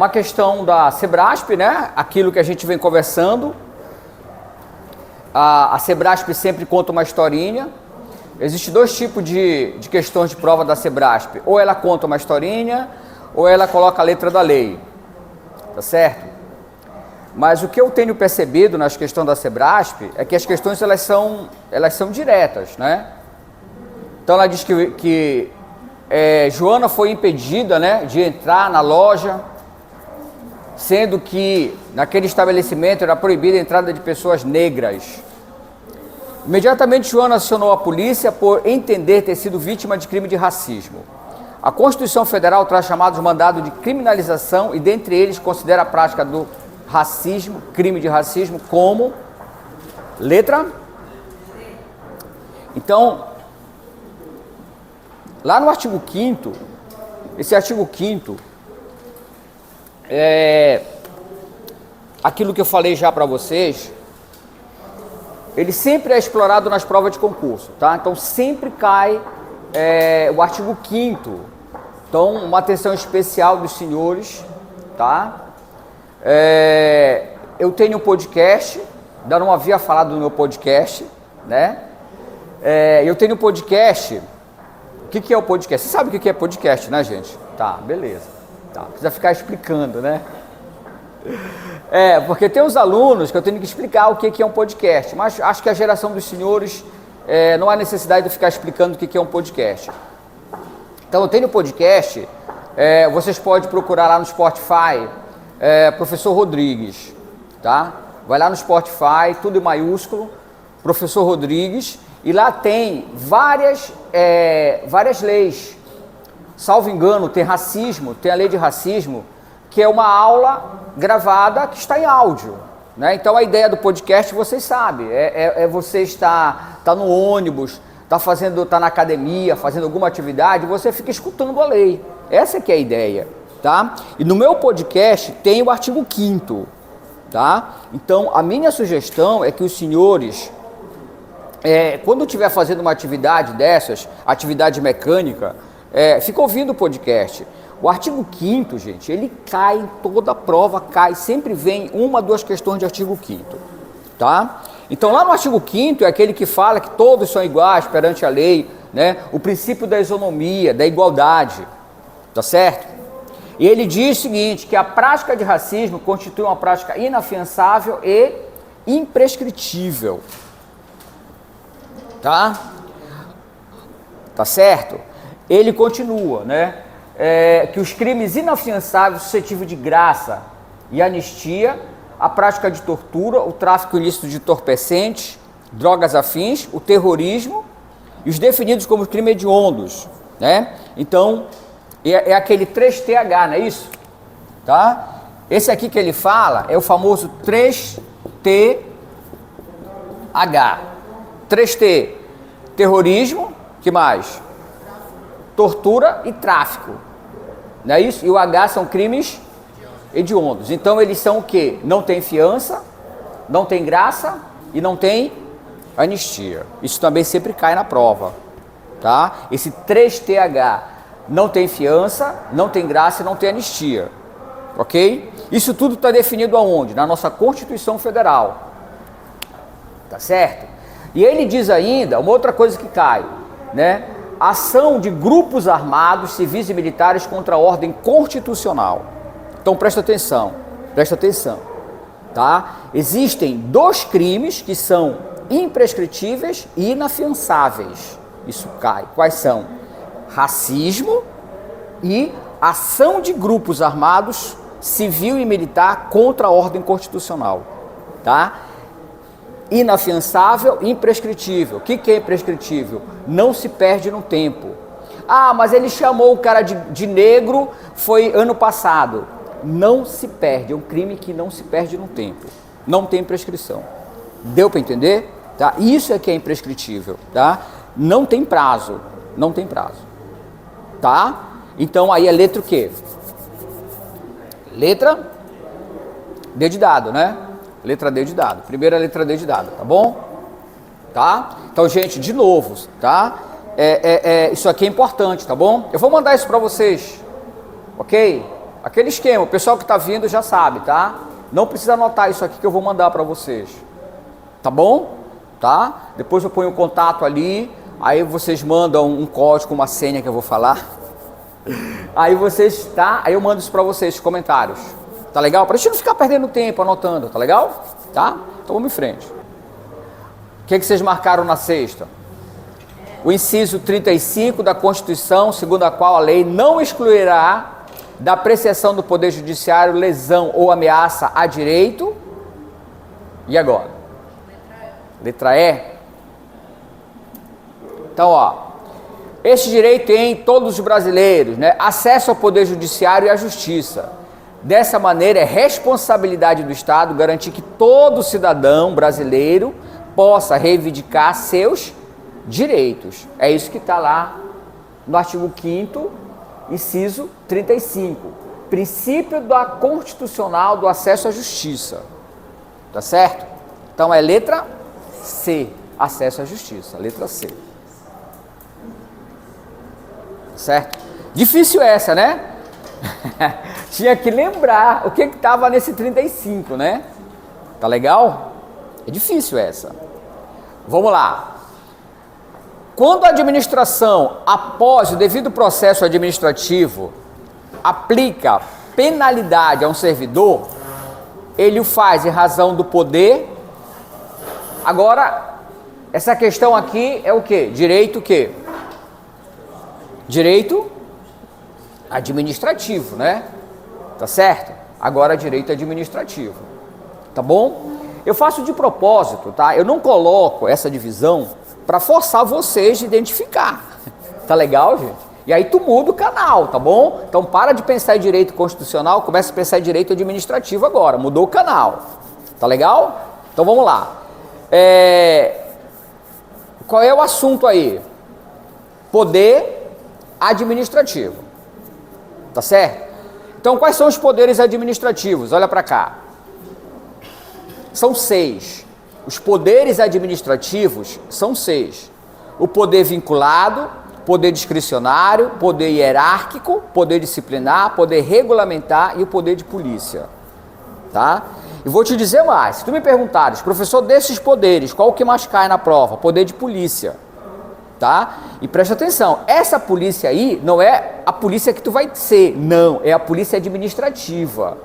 uma questão da Sebrasp, né? Aquilo que a gente vem conversando. A Sebrasp sempre conta uma historinha. Existem dois tipos de questões de prova da Sebrasp. Ou ela conta uma historinha, ou ela coloca a letra da lei. Tá certo? Mas o que eu tenho percebido nas questões da Sebrasp é que as questões elas são diretas, né? Então ela diz que Joana foi impedida, né, de entrar na loja, sendo que naquele estabelecimento era proibida a entrada de pessoas negras. Imediatamente Joana acionou a polícia por entender ter sido vítima de crime de racismo. A Constituição Federal traz chamados mandados de criminalização e dentre eles considera a prática do racismo, crime de racismo, como letra. Então, lá no artigo 5º, esse artigo 5º é aquilo que eu falei já para vocês, ele sempre é explorado nas provas de concurso, tá? Então sempre cai o artigo 5º. Então, uma atenção especial dos senhores, tá? Eu tenho um podcast, ainda não havia falado do meu podcast, né? Eu tenho um podcast. O que é o podcast? Você sabe o que é podcast, né, gente? Tá, beleza. Tá, precisa ficar explicando, né? Porque tem uns alunos que eu tenho que explicar o que é um podcast, mas acho que a geração dos senhores não há necessidade de ficar explicando o que é um podcast. Então, eu tenho um podcast, vocês podem procurar lá no Spotify, Professor Rodrigues, tá? Vai lá no Spotify, tudo em maiúsculo, Professor Rodrigues, e lá tem várias leis. Salvo engano, tem racismo, tem a lei de racismo, que é uma aula gravada que está em áudio, né? Então a ideia do podcast, vocês sabem, você está no ônibus, está na academia, fazendo alguma atividade, você fica escutando a lei. Essa que é a ideia, tá? E no meu podcast tem o artigo 5º, tá? Então a minha sugestão é que os senhores, quando estiver fazendo uma atividade dessas, atividade mecânica, fica ouvindo o podcast. O artigo 5º, gente, ele cai em toda a prova, sempre vem uma, duas questões de artigo 5º, tá? Então lá no artigo 5º é aquele que fala que todos são iguais perante a lei, né? O princípio da isonomia, da igualdade, tá certo? E ele diz o seguinte, que a prática de racismo constitui uma prática inafiançável e imprescritível, tá? Tá certo? Ele continua, né? Que os crimes inafiançáveis suscetíveis de graça e anistia, a prática de tortura, o tráfico ilícito de entorpecentes, drogas afins, o terrorismo e os definidos como crimes hediondos, né? Então, é aquele 3TH, não é isso? Tá? Esse aqui que ele fala é o famoso 3TH. 3T, terrorismo, que mais? Tortura e tráfico, não é isso? E o H são crimes hediondos. Então eles são o quê? Não tem fiança, não tem graça e não tem anistia. Isso também sempre cai na prova, tá? Esse 3TH, não tem fiança, não tem graça e não tem anistia, ok? Isso tudo está definido aonde? Na nossa Constituição Federal, tá certo? E ele diz ainda uma outra coisa que cai, né? Ação de grupos armados, civis e militares contra a ordem constitucional. Então presta atenção, tá? Existem dois crimes que são imprescritíveis e inafiançáveis. Isso cai. Quais são? Racismo e ação de grupos armados, civil e militar contra a ordem constitucional, tá? Inafiançável e imprescritível. O que é imprescritível? Não se perde no tempo. Ah, mas ele chamou o cara de negro, foi ano passado. Não se perde, é um crime que não se perde no tempo. Não tem prescrição. Deu para entender? Tá? Isso é que é imprescritível, tá? Não tem prazo, tá? Então aí é letra o quê? Letra D de dado, né? Letra D de dado. Primeira letra D de dado, tá bom? Tá? Então, gente, de novo, tá? Isso aqui é importante, tá bom? Eu vou mandar isso para vocês, ok? Aquele esquema, o pessoal que está vindo já sabe, tá? Não precisa anotar isso aqui que eu vou mandar para vocês. Tá bom? Tá? Depois eu ponho o contato ali, aí vocês mandam um código, uma senha que eu vou falar. Aí vocês, tá? Aí eu mando isso para vocês, comentários. Tá legal? Pra gente não ficar perdendo tempo anotando, tá legal? Tá? Então vamos em frente. O que vocês marcaram na sexta? O inciso 35 da Constituição, segundo a qual a lei não excluirá da apreciação do Poder Judiciário lesão ou ameaça a direito. E agora? Letra E. Então, ó, este direito tem todos os brasileiros, né? Acesso ao Poder Judiciário e à Justiça. Dessa maneira, é responsabilidade do Estado garantir que todo cidadão brasileiro possa reivindicar seus direitos. É isso que está lá no artigo 5º, inciso 35. Princípio da constitucional do acesso à justiça. Tá certo? Então é letra C, acesso à justiça, letra C. Certo? Difícil essa, né? Tinha que lembrar o que estava nesse 35, né? Tá legal? É difícil essa. Vamos lá. Quando a administração, após o devido processo administrativo, aplica penalidade a um servidor, ele o faz em razão do poder. Agora, essa questão aqui é o quê? Direito o quê? Direito administrativo, né? Tá certo? Agora, direito administrativo. Tá bom? Eu faço de propósito, tá? Eu não coloco essa divisão para forçar vocês a identificar. Tá legal, gente? E aí tu muda o canal, tá bom? Então para de pensar em direito constitucional, começa a pensar em direito administrativo agora. Mudou o canal. Tá legal? Então vamos lá. Qual é o assunto aí? Poder administrativo. Tá certo? Então quais são os poderes administrativos? Olha para cá. São 6. Os poderes administrativos são 6. O poder vinculado, poder discricionário, poder hierárquico, poder disciplinar, poder regulamentar e o poder de polícia. Tá? E vou te dizer mais. Se tu me perguntares, professor, desses poderes, qual o que mais cai na prova? Poder de polícia. Tá? E presta atenção, essa polícia aí não é a polícia que tu vai ser, não, é a polícia administrativa.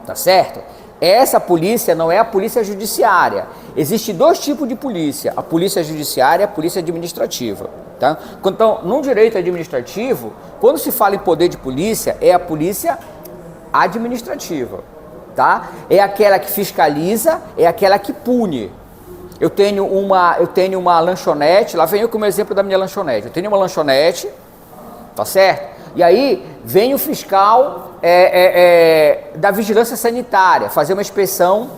Tá certo? Essa polícia não é a polícia judiciária. Existem 2 tipos de polícia, a polícia judiciária e a polícia administrativa. Tá? Então, no direito administrativo, quando se fala em poder de polícia, é a polícia administrativa. Tá? É aquela que fiscaliza, é aquela que pune. Eu tenho uma lanchonete, lá vem eu como exemplo da minha lanchonete. Eu tenho uma lanchonete, tá certo? E aí vem o fiscal da vigilância sanitária fazer uma inspeção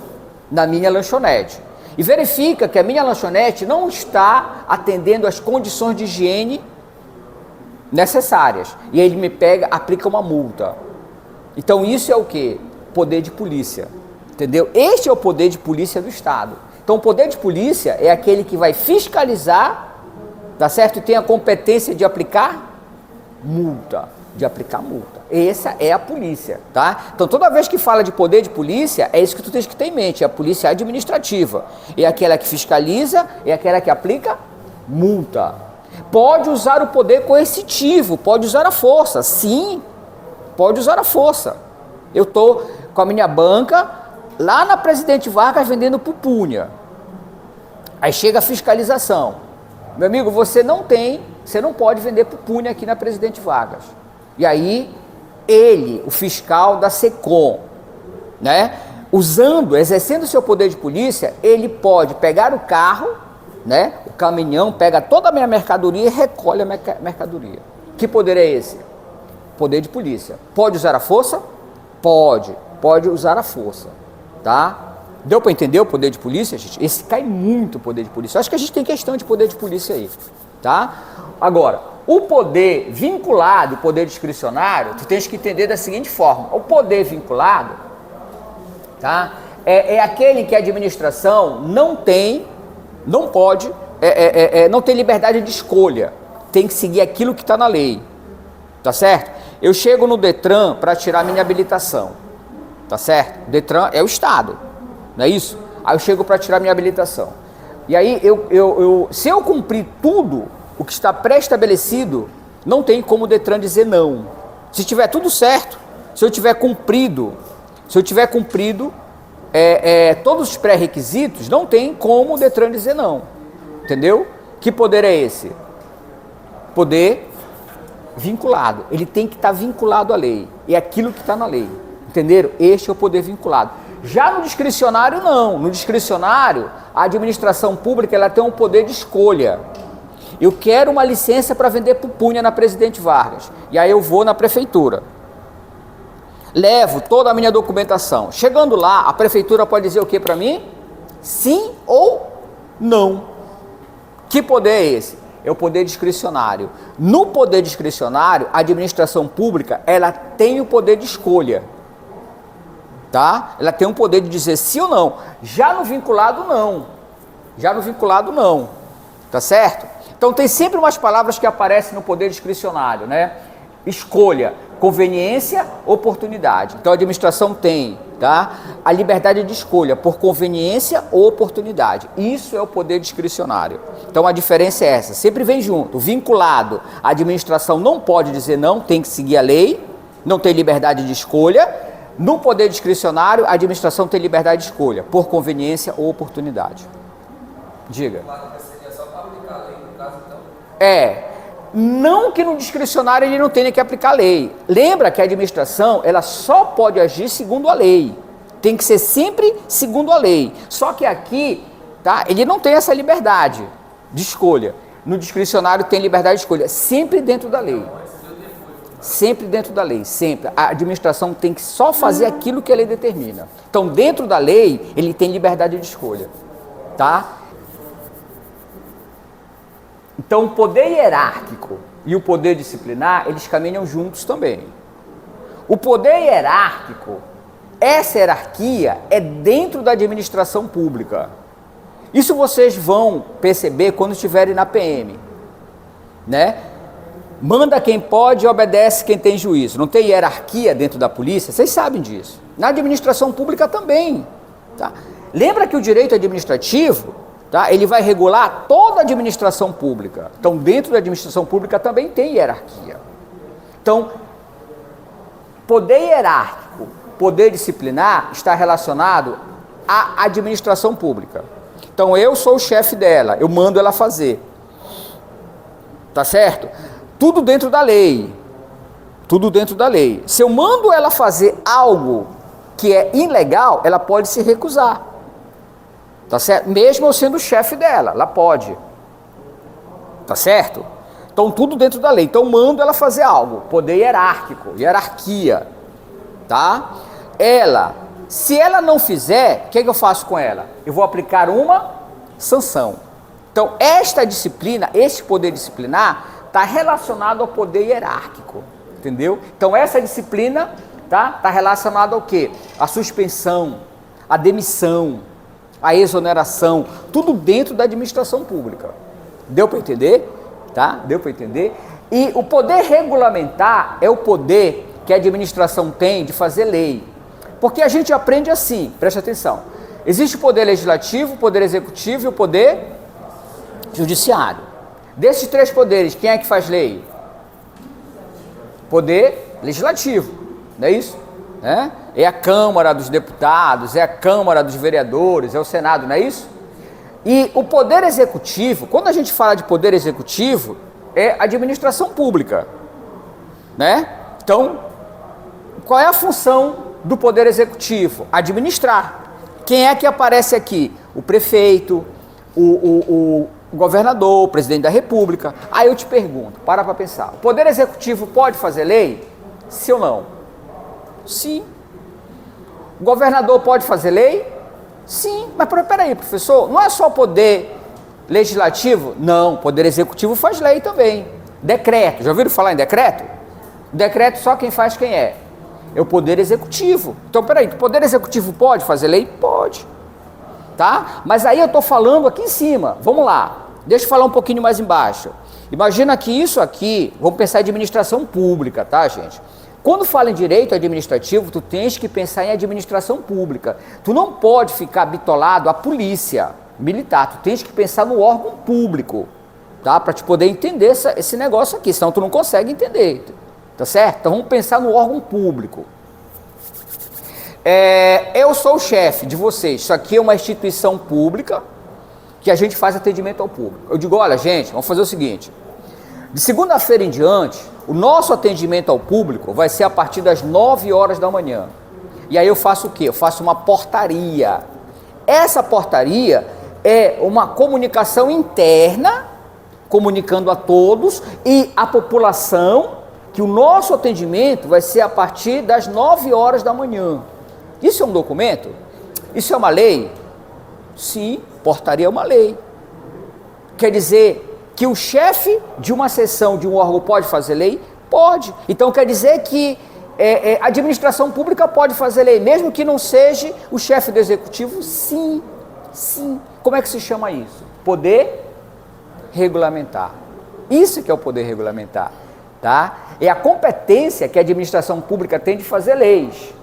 na minha lanchonete e verifica que a minha lanchonete não está atendendo às condições de higiene necessárias. E aí ele me pega, aplica uma multa. Então isso é o quê? Poder de polícia. Entendeu? Este é o poder de polícia do Estado. Então o poder de polícia é aquele que vai fiscalizar, tá certo? E tem a competência de aplicar multa, Essa é a polícia, tá? Então toda vez que fala de poder de polícia, é isso que tu tens que ter em mente, é a polícia administrativa. É aquela que fiscaliza, é aquela que aplica multa. Pode usar o poder coercitivo, pode usar a força, sim, pode usar a força. Eu tô com a minha banca lá na Presidente Vargas vendendo pupunha. Aí chega a fiscalização. Meu amigo, você não pode vender pupunha aqui na Presidente Vargas. E aí, ele, o fiscal da SECOM, né, exercendo o seu poder de polícia, ele pode pegar o carro, né, o caminhão, pega toda a minha mercadoria e recolhe a mercadoria. Que poder é esse? Poder de polícia. Pode usar a força? Pode usar a força, tá? Deu para entender o poder de polícia, gente? Esse cai muito o poder de polícia. Eu acho que a gente tem questão de poder de polícia aí, tá? Agora, o poder vinculado, o poder discricionário, tu tens que entender da seguinte forma. O poder vinculado, tá? É aquele que a administração não tem liberdade de escolha. Tem que seguir aquilo que está na lei, tá certo? eu chego no Detran para tirar minha habilitação, tá certo? O Detran é o Estado, não é isso? Aí eu chego para tirar minha habilitação. E aí, se eu cumprir tudo o que está pré-estabelecido, não tem como o Detran dizer não. Se tiver tudo certo, se eu tiver cumprido todos os pré-requisitos, não tem como o Detran dizer não. Entendeu? Que poder é esse? Poder vinculado. Ele tem que estar vinculado à lei. É aquilo que está na lei. Entenderam? Este é o poder vinculado. Já no discricionário, não. No discricionário, a administração pública ela tem um poder de escolha. Eu quero uma licença para vender pupunha na Presidente Vargas. E aí eu vou na prefeitura. Levo toda a minha documentação. Chegando lá, a prefeitura pode dizer o que para mim? Sim ou não. Que poder é esse? É o poder discricionário. No poder discricionário, a administração pública, ela tem o poder de escolha. Tá? Ela tem o poder de dizer sim ou não. Já no vinculado, não. Já no vinculado, não. Tá certo? Então, tem sempre umas palavras que aparecem no poder discricionário, né? Escolha, conveniência, oportunidade. Então, a administração tem, tá? A liberdade de escolha por conveniência ou oportunidade. Isso é o poder discricionário. Então, a diferença é essa. Sempre vem junto. Vinculado, a administração não pode dizer não, tem que seguir a lei, não tem liberdade de escolha. No poder discricionário, a administração tem liberdade de escolha por conveniência ou oportunidade. Diga. Não que no discricionário ele não tenha que aplicar a lei. Lembra que a administração, ela só pode agir segundo a lei. Tem que ser sempre segundo a lei. Só que aqui, tá, ele não tem essa liberdade de escolha. No discricionário tem liberdade de escolha, sempre dentro da lei. Sempre dentro da lei, sempre. A administração tem que só fazer aquilo que a lei determina. Então, dentro da lei, ele tem liberdade de escolha, tá? Então, o poder hierárquico e o poder disciplinar, eles caminham juntos também. O poder hierárquico, essa hierarquia é dentro da administração pública. Isso vocês vão perceber quando estiverem na PM, né? Manda quem pode e obedece quem tem juízo. Não tem hierarquia dentro da polícia? Vocês sabem disso. Na administração pública também, tá? Lembra que o direito administrativo, tá, ele vai regular toda a administração pública. Então, dentro da administração pública também tem hierarquia. Então, poder hierárquico, poder disciplinar está relacionado à administração pública. Então, eu sou o chefe dela, eu mando ela fazer. Tá certo? Tudo dentro da lei. Tudo dentro da lei. Se eu mando ela fazer algo que é ilegal, ela pode se recusar. Tá certo? Mesmo eu sendo o chefe dela, ela pode. Tá certo? Então, tudo dentro da lei. Então, mando ela fazer algo. Poder hierárquico, hierarquia. Tá? Ela, se ela não fizer, o que eu faço com ela? Eu vou aplicar uma sanção. Então, esta disciplina, esse poder disciplinar, está relacionado ao poder hierárquico, entendeu? Então, essa disciplina tá relacionada ao quê? A suspensão, a demissão, a exoneração, tudo dentro da administração pública. Deu para entender? Tá? Deu para entender? E o poder regulamentar é o poder que a administração tem de fazer lei. Porque a gente aprende assim, preste atenção. Existe o poder legislativo, o poder executivo e o poder judiciário. Desses três poderes, quem é que faz lei? Poder legislativo, não é isso? É a Câmara dos Deputados, é a Câmara dos Vereadores, é o Senado, não é isso? E o poder executivo, quando a gente fala de poder executivo, é a administração pública, né? Então, qual é a função do poder executivo? Administrar. Quem é que aparece aqui? O prefeito, o governador, o presidente da república. Aí eu te pergunto, para pensar, o poder executivo pode fazer lei? Sim ou não? Sim. O governador pode fazer lei? Sim. Mas peraí, professor, não é só o poder legislativo? Não, o poder executivo faz lei também. Decreto, já ouviram falar em decreto? Decreto só quem faz quem é? É o poder executivo. Então peraí, o poder executivo pode fazer lei? Pode. Tá? Mas aí eu estou falando aqui em cima, vamos lá, deixa eu falar um pouquinho mais embaixo. Imagina que isso aqui, vamos pensar em administração pública, tá, gente? Quando fala em direito administrativo, tu tens que pensar em administração pública. Tu não pode ficar bitolado à polícia militar, tu tens que pensar no órgão público, tá? Para te poder entender esse negócio aqui, senão tu não consegue entender, tá certo? Então vamos pensar no órgão público. Eu sou o chefe de vocês, isso aqui é uma instituição pública que a gente faz atendimento ao público. Eu digo, olha gente, vamos fazer o seguinte, de segunda-feira em diante, o nosso atendimento ao público vai ser a partir das 9 horas da manhã. E aí eu faço o quê? Eu faço uma portaria. Essa portaria é uma comunicação interna, comunicando a todos e a população que o nosso atendimento vai ser a partir das 9 horas da manhã. Isso é um documento? Isso é uma lei? Sim, portaria é uma lei. Quer dizer que o chefe de uma seção de um órgão pode fazer lei? Pode. Então quer dizer que a administração pública pode fazer lei, mesmo que não seja o chefe do executivo? Sim, sim. Como é que se chama isso? Poder regulamentar. Isso que é o poder regulamentar, tá? É a competência que a administração pública tem de fazer leis,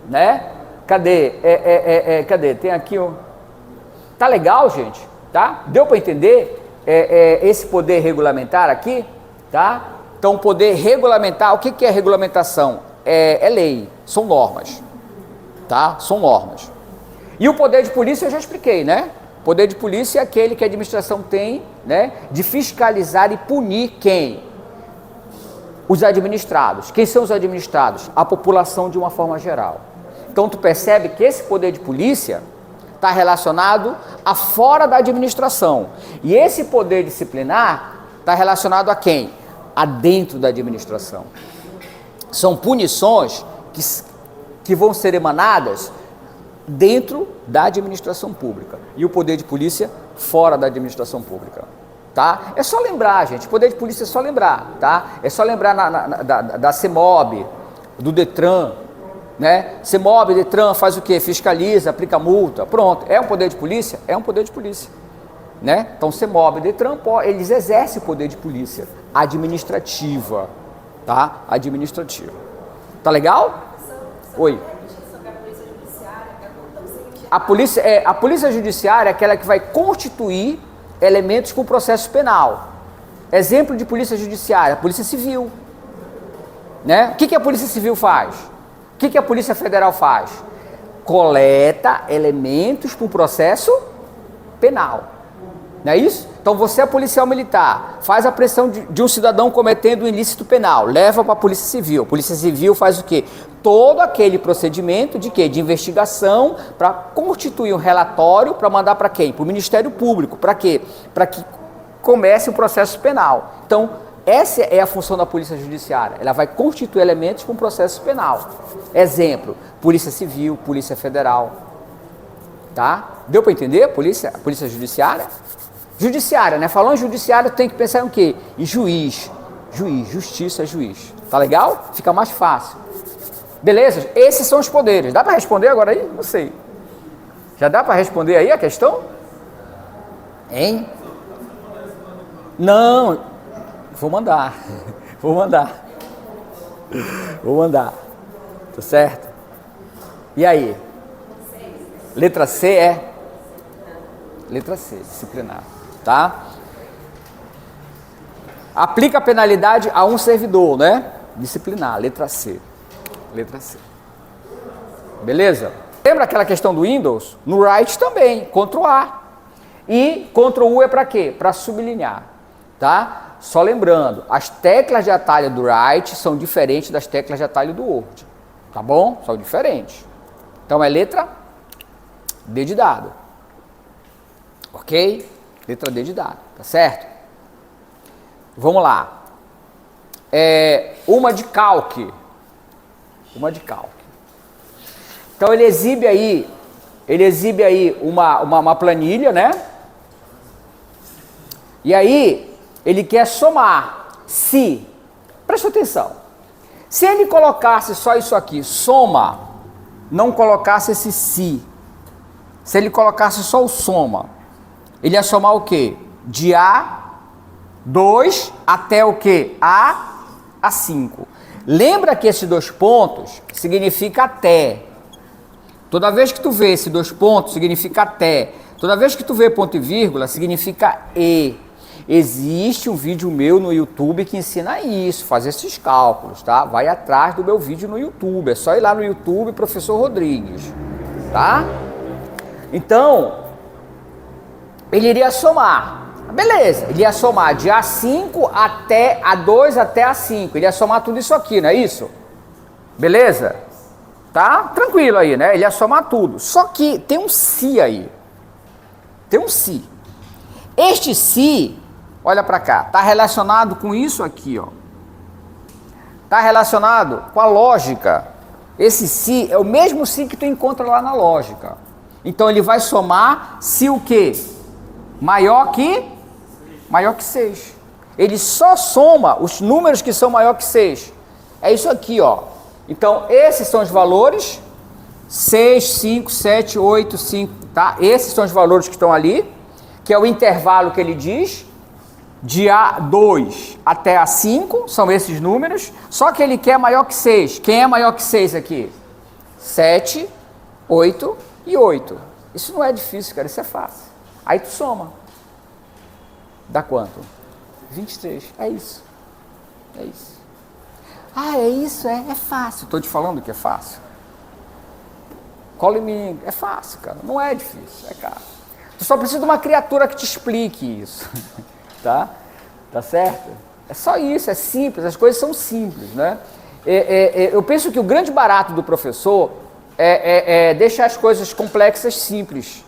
né? Cadê? Cadê? Tem aqui o... Tá legal, gente? Tá? Deu para entender? Esse poder regulamentar aqui, tá? Então, poder regulamentar, o que é regulamentação? É lei, são normas, tá? São normas. E o poder de polícia eu já expliquei, né? O poder de polícia é aquele que a administração tem, né? De fiscalizar e punir quem? Os administrados. Quem são os administrados? A população de uma forma geral. Então, tu percebe que esse poder de polícia está relacionado a fora da administração. E esse poder disciplinar está relacionado a quem? A dentro da administração. São punições que vão ser emanadas dentro da administração pública. E o poder de polícia fora da administração pública. Tá? É só lembrar, gente. O poder de polícia é só lembrar. Tá? É só lembrar da CEMOB, do DETRAN. Né? CEMOB, DETRAN faz o quê? Fiscaliza, aplica multa, pronto. É um poder de polícia? É um poder de polícia. Né? Então CEMOB, DETRAN, eles exercem o poder de polícia administrativa, tá? Administrativa. Tá legal? Oi. A polícia judiciária é aquela que vai constituir elementos com processo penal. Exemplo de polícia judiciária, polícia civil. Né? O que a polícia civil faz? O que a Polícia Federal faz? Coleta elementos para o processo penal. Não é isso? Então você é policial militar, faz a apreensão de um cidadão cometendo um ilícito penal, leva para a Polícia Civil. A Polícia Civil faz o quê? Todo aquele procedimento de quê? De investigação para constituir um relatório para mandar para quem? Para o Ministério Público. Para quê? Para que comece o processo penal. Então, essa é a função da Polícia Judiciária. Ela vai constituir elementos para um processo penal. Exemplo, Polícia Civil, Polícia Federal. Tá? Deu para entender? Polícia Judiciária? Judiciária, né? Falando em judiciário, tem que pensar em quê? Em juiz. Juiz, justiça, juiz. Tá legal? Fica mais fácil. Beleza? Esses são os poderes. Dá para responder agora aí? Não sei. Já dá para responder aí a questão? Hein? Não. Vou mandar. Tá certo? E aí? Letra C é? Letra C, disciplinar. Tá? Aplica a penalidade a um servidor, né? Disciplinar, letra C. Letra C. Beleza? Lembra aquela questão do Windows? No Write também, Ctrl A. E Ctrl U é para quê? Para sublinhar. Tá? Só lembrando, as teclas de atalho do Write são diferentes das teclas de atalho do Word. Tá bom? São diferentes. Então é letra D de dado. Ok? Letra D de dado. Tá certo? Vamos lá. Uma de calque. Então ele exibe aí uma planilha, né? E aí ele quer somar. Se, presta atenção, se ele colocasse só isso aqui, soma, não colocasse esse se ele colocasse só o soma, ele ia somar o quê? De A 2 até o quê? A 5. Lembra que esses 2 pontos significa até. Toda vez que tu vê esses 2 pontos, significa até. Toda vez que tu vê ponto e vírgula, significa e. Existe um vídeo meu no YouTube que ensina isso, fazer esses cálculos, tá? Vai atrás do meu vídeo no YouTube, é só ir lá no YouTube, Professor Rodrigues, tá? Então, ele iria somar, beleza, ele ia somar de A5 até A2 até A5, ele ia somar tudo isso aqui, não é isso? Beleza? Tá? Tranquilo aí, né? Ele ia somar tudo, só que tem um se aí, tem um se. Este se... Olha para cá, está relacionado com isso aqui, ó. Está relacionado com a lógica. Esse se é o mesmo se que tu encontra lá na lógica. Então ele vai somar se o quê? Maior que 6. Ele só soma os números que são maior que 6. É isso aqui, ó. Então esses são os valores 6, 5, 7, 8, 5, tá? Esses são os valores que estão ali, que é o intervalo que ele diz. De A2 até A5, são esses números, só que ele quer maior que 6. Quem é maior que 6 aqui? 7, 8 e 8. Isso não é difícil, cara, isso é fácil. Aí tu soma. Dá quanto? 23. É isso. É isso. Ah, é isso? É fácil. Estou te falando que é fácil. Cola em mim. É fácil, cara. Não é difícil, é caro. Tu só precisa de uma criatura que te explique isso. Tá? Tá certo? É só isso, é simples, as coisas são simples, né? Eu penso que o grande barato do professor é deixar as coisas complexas simples,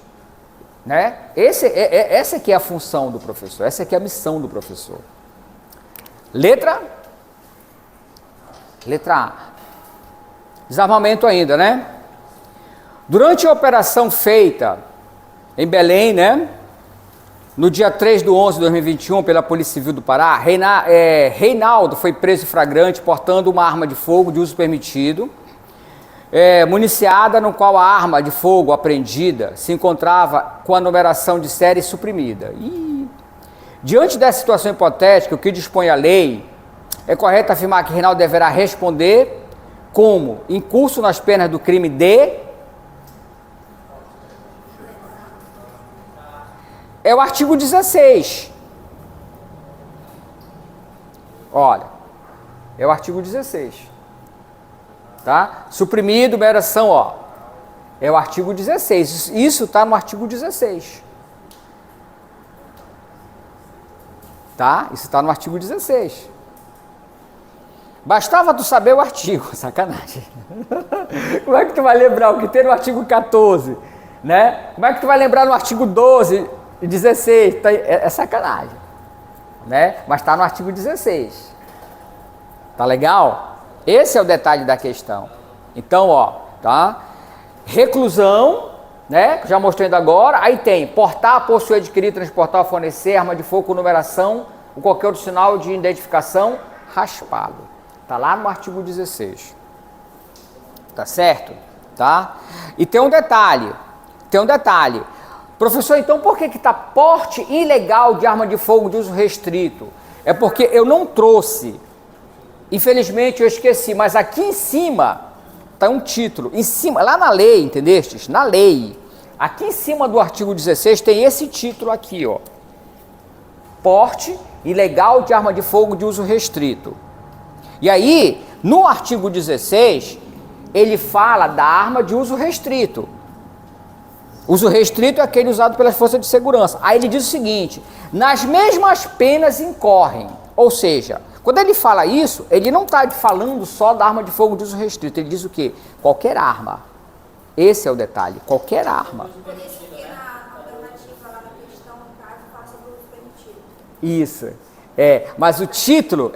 né? Essa aqui é a função do professor, essa aqui é a missão do professor. Letra A. Desarmamento ainda, né? Durante a operação feita em Belém, né? No dia 3/11 de 2021, pela Polícia Civil do Pará, Reinaldo foi preso em flagrante portando uma arma de fogo de uso permitido, municiada, no qual a arma de fogo apreendida se encontrava com a numeração de série suprimida. Diante dessa situação hipotética, o que dispõe a lei, é correto afirmar que Reinaldo deverá responder como incurso nas penas do crime de... É o artigo 16. Olha, é o artigo 16. Tá? Suprimido, numeração, ó. É o artigo 16. Isso está no artigo 16. Tá? Isso está no artigo 16. Bastava tu saber o artigo. Sacanagem. Como é que tu vai lembrar o que tem no artigo 14? Né? Como é que tu vai lembrar no artigo 12 e 16? É sacanagem. Né? Mas está no artigo 16. Tá legal? Esse é o detalhe da questão. Então, ó, tá? Reclusão, né? Que já mostrei ainda agora. Aí tem portar, possuir, adquirir, transportar, fornecer, arma de fogo com numeração ou qualquer outro sinal de identificação raspado. Tá lá no artigo 16. Tá certo? Tá? E tem um detalhe. Professor, então por que está porte ilegal de arma de fogo de uso restrito? É porque eu não trouxe. Infelizmente eu esqueci, mas aqui em cima está um título. Em cima, lá na lei, entendestes? Na lei. Aqui em cima do artigo 16 tem esse título aqui, ó. Porte ilegal de arma de fogo de uso restrito. E aí, no artigo 16, ele fala da arma de uso restrito. Uso restrito é aquele usado pelas forças de segurança. Aí ele diz o seguinte: nas mesmas penas incorrem. Ou seja, quando ele fala isso, ele não está falando só da arma de fogo de uso restrito. Ele diz o quê? Qualquer arma. Esse é o detalhe. Qualquer arma. Por isso que na alternativa lá na questão, no caso, passa do uso permitido. Isso. Mas o título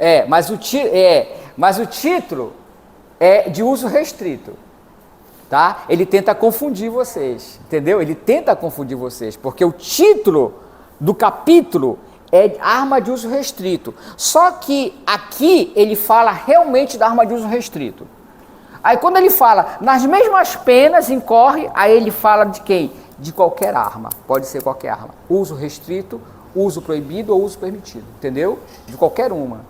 é de uso restrito. Tá? Ele tenta confundir vocês, entendeu? Ele tenta confundir vocês, porque o título do capítulo é arma de uso restrito. Só que aqui ele fala realmente da arma de uso restrito. Aí quando ele fala nas mesmas penas incorre, aí ele fala de quem? De qualquer arma. Pode ser qualquer arma. Uso restrito uso proibido ou uso permitido, entendeu? De qualquer uma.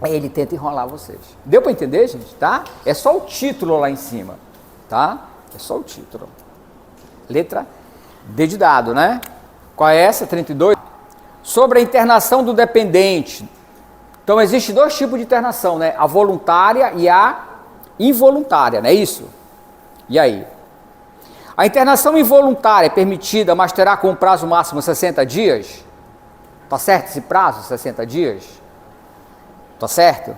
Aí ele tenta enrolar vocês. Deu para entender, gente? Tá? É só o título lá em cima, tá? É só o título. Letra D de dado, né? Qual é essa? 32. Sobre a internação do dependente. Então, existe dois tipos de internação, né? A voluntária e a involuntária, não é isso? E aí? A internação involuntária é permitida, mas terá com prazo máximo 60 dias? Tá certo esse prazo, 60 dias? Tá certo?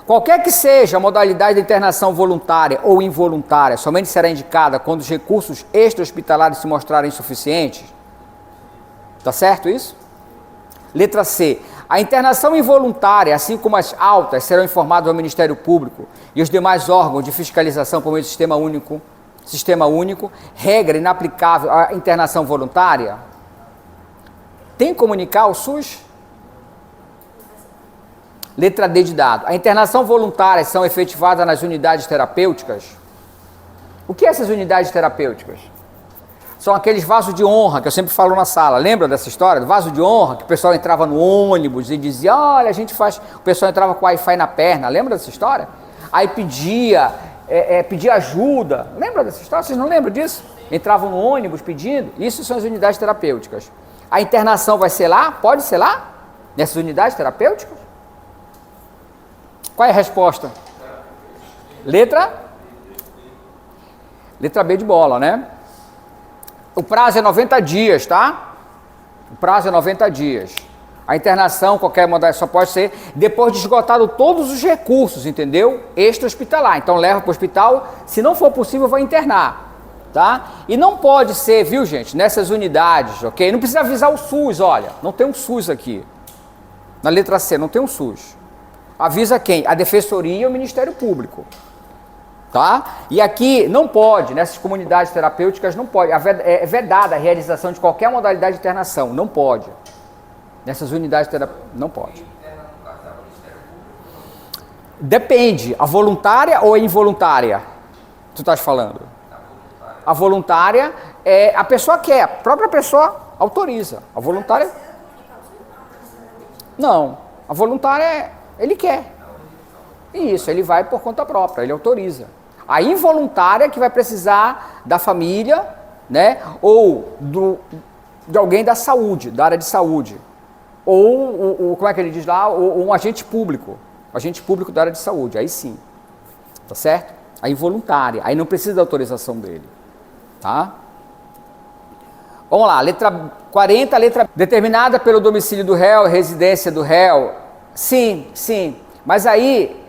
Qualquer que seja a modalidade de internação voluntária ou involuntária, somente será indicada quando os recursos extra-hospitalares se mostrarem insuficientes? Tá certo isso? Letra C. A internação involuntária, assim como as altas, serão informadas ao Ministério Público e os demais órgãos de fiscalização por meio do Sistema Único, regra inaplicável à internação voluntária? Tem que comunicar ao SUS? Letra D de dado. A internação voluntária são efetivadas nas unidades terapêuticas? O que é essas unidades terapêuticas? São aqueles vasos de honra que eu sempre falo na sala. Lembra dessa história do vaso de honra? Que o pessoal entrava no ônibus e dizia, olha, a gente faz... O pessoal entrava com Wi-Fi na perna. Lembra dessa história? Aí pedia ajuda. Lembra dessa história? Vocês não lembram disso? Entravam no ônibus pedindo. Isso são as unidades terapêuticas. A internação vai ser lá? Pode ser lá? Nessas unidades terapêuticas? Qual é a resposta? Letra B de bola, né? O prazo é 90 dias, tá? O prazo é 90 dias. A internação, qualquer modalidade, só pode ser depois de esgotado todos os recursos, entendeu? Extra-hospitalar. Então leva para o hospital, se não for possível, vai internar, tá? E não pode ser, viu, gente, nessas unidades, ok? Não precisa avisar o SUS, olha, não tem um SUS aqui. Na letra C, não tem um SUS. Avisa quem? A Defensoria e o Ministério Público. Tá? E aqui não pode, nessas comunidades terapêuticas não pode, é vedada a realização de qualquer modalidade de internação, não pode. Nessas unidades terapêuticas, não pode. Depende, a voluntária ou a involuntária? Tu estás falando? A voluntária é a pessoa quer, a própria pessoa autoriza. A voluntária... Não, a voluntária ele quer. Isso, ele vai por conta própria, ele autoriza. A involuntária que vai precisar da família, né, ou de alguém da saúde, da área de saúde, ou como é que ele diz lá, ou um agente público da área de saúde, aí sim, tá certo? A involuntária, aí não precisa da autorização dele, tá? Vamos lá, letra 40, letra determinada pelo domicílio do réu, residência do réu, sim, mas aí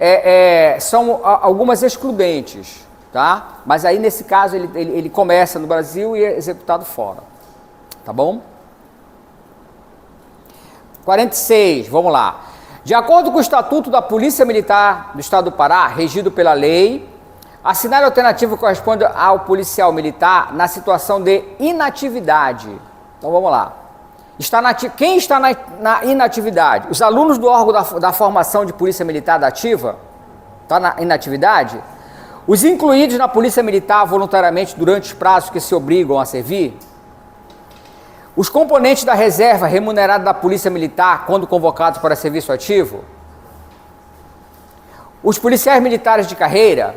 são algumas excludentes, tá? Mas aí nesse caso ele começa no Brasil e é executado fora, tá bom? 46, vamos lá. De acordo com o Estatuto da Polícia Militar do Estado do Pará, regido pela lei, a cenário alternativo corresponde ao policial militar na situação de inatividade. Então vamos lá. Quem está na inatividade? Os alunos do órgão da formação de polícia militar da ativa? Está na inatividade? Os incluídos na polícia militar voluntariamente durante os prazos que se obrigam a servir? Os componentes da reserva remunerada da polícia militar quando convocados para serviço ativo? Os policiais militares de carreira?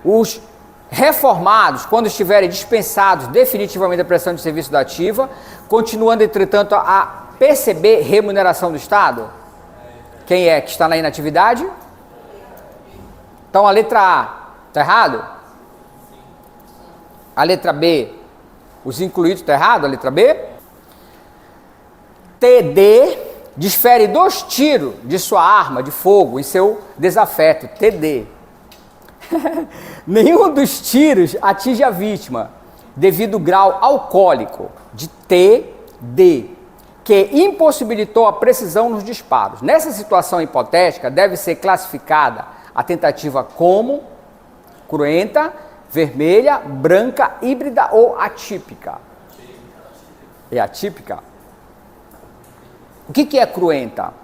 Os reformados, quando estiverem dispensados definitivamente da prestação de serviço da ativa, continuando, entretanto, a perceber remuneração do Estado? Quem é que está na inatividade? Então, a letra A, está errado? A letra B, os incluídos, está errado? A letra B? TD, desfere 2 tiros de sua arma de fogo em seu desafeto. TD. Nenhum dos tiros atinge a vítima, devido ao grau alcoólico de TD, que impossibilitou a precisão nos disparos. Nessa situação hipotética, deve ser classificada a tentativa como cruenta, vermelha, branca, híbrida ou atípica. É atípica? O que é cruenta?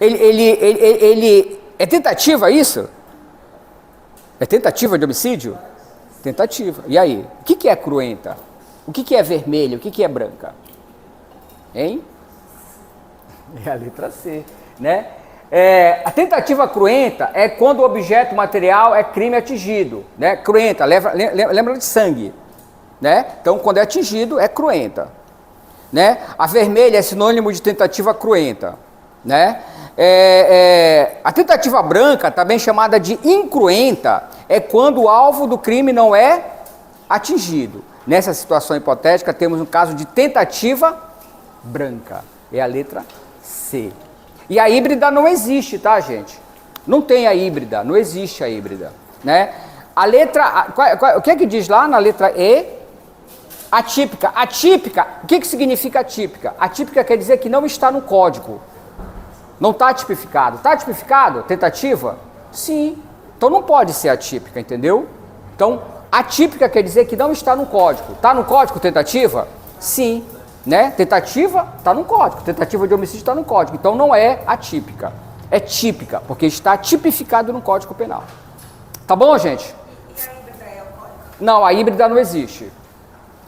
Ele é tentativa isso? É tentativa de homicídio? Tentativa. E aí? O que é cruenta? O que é vermelha? O que é branca? Hein? É a letra C, né? A tentativa cruenta é quando o objeto material é crime atingido, né? Cruenta, lembra de sangue, né? Então, quando é atingido, é cruenta, né? A vermelha é sinônimo de tentativa cruenta, né? A tentativa branca, também chamada de incruenta, é quando o alvo do crime não é atingido. Nessa situação hipotética, temos um caso de tentativa branca, é a letra C. E a híbrida não existe, tá, gente? Não tem a híbrida, não existe a híbrida, né? A letra, o que é que diz lá na letra E? Atípica. Atípica, o que significa atípica? Atípica quer dizer que não está no código. Não está tipificado. Está tipificado? Tentativa? Sim. Então não pode ser atípica, entendeu? Então, atípica quer dizer que não está no código. Está no código tentativa? Sim. Né? Tentativa está no código, tentativa de homicídio está no código, então não é atípica, é típica, porque está tipificado no Código Penal. Tá bom, gente? E a híbrida é o código? Não, a híbrida não existe.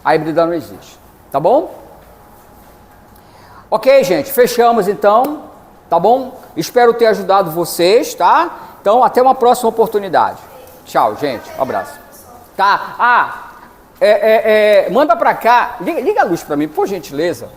A híbrida não existe. Tá bom? Ok, gente, fechamos então, tá bom? Espero ter ajudado vocês, tá? Então, até uma próxima oportunidade. Tchau, gente, um abraço. Tá, manda pra cá, liga a luz pra mim, por gentileza.